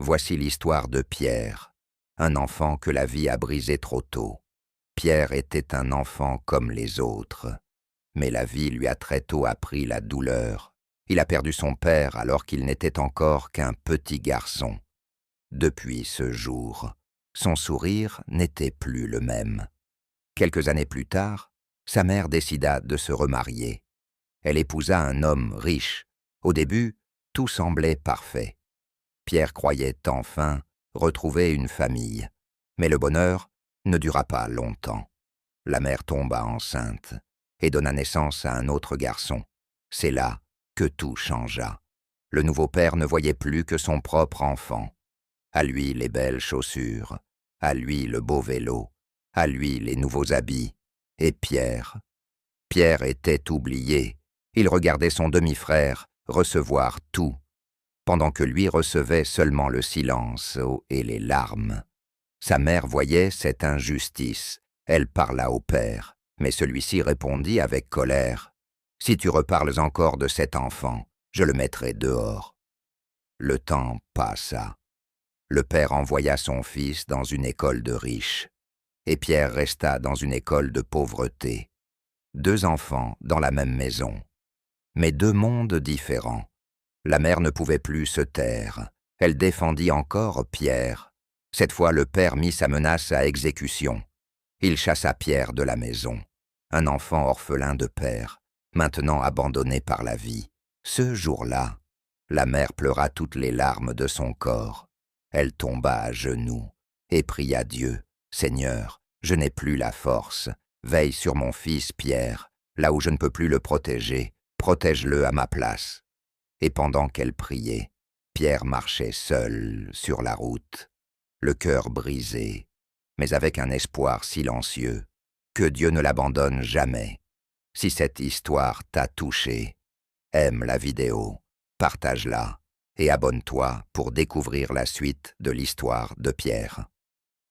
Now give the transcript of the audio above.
Voici l'histoire de Pierre, un enfant que la vie a brisé trop tôt. Pierre était un enfant comme les autres, mais la vie lui a très tôt appris la douleur. Il a perdu son père alors qu'il n'était encore qu'un petit garçon. Depuis ce jour, son sourire n'était plus le même. Quelques années plus tard, sa mère décida de se remarier. Elle épousa un homme riche. Au début, tout semblait parfait. Pierre croyait enfin retrouver une famille. Mais le bonheur ne dura pas longtemps. La mère tomba enceinte et donna naissance à un autre garçon. C'est là que tout changea. Le nouveau père ne voyait plus que son propre enfant. À lui les belles chaussures, à lui le beau vélo, à lui les nouveaux habits. Et Pierre était oublié. Il regardait son demi-frère recevoir tout, pendant que lui recevait seulement le silence et les larmes. Sa mère voyait cette injustice. Elle parla au père, mais celui-ci répondit avec colère. « Si tu reparles encore de cet enfant, je le mettrai dehors. » Le temps passa. Le père envoya son fils dans une école de riches, et Pierre resta dans une école de pauvreté. 2 enfants dans la même maison, mais 2 mondes différents. La mère ne pouvait plus se taire. Elle défendit encore Pierre. Cette fois, le père mit sa menace à exécution. Il chassa Pierre de la maison, un enfant orphelin de père, maintenant abandonné par la vie. Ce jour-là, la mère pleura toutes les larmes de son corps. Elle tomba à genoux et pria Dieu. « Seigneur, je n'ai plus la force. Veille sur mon fils Pierre, là où je ne peux plus le protéger. Protège-le à ma place. » Et pendant qu'elle priait, Pierre marchait seul sur la route, le cœur brisé, mais avec un espoir silencieux, que Dieu ne l'abandonne jamais. Si cette histoire t'a touché, aime la vidéo, partage-la et abonne-toi pour découvrir la suite de l'histoire de Pierre.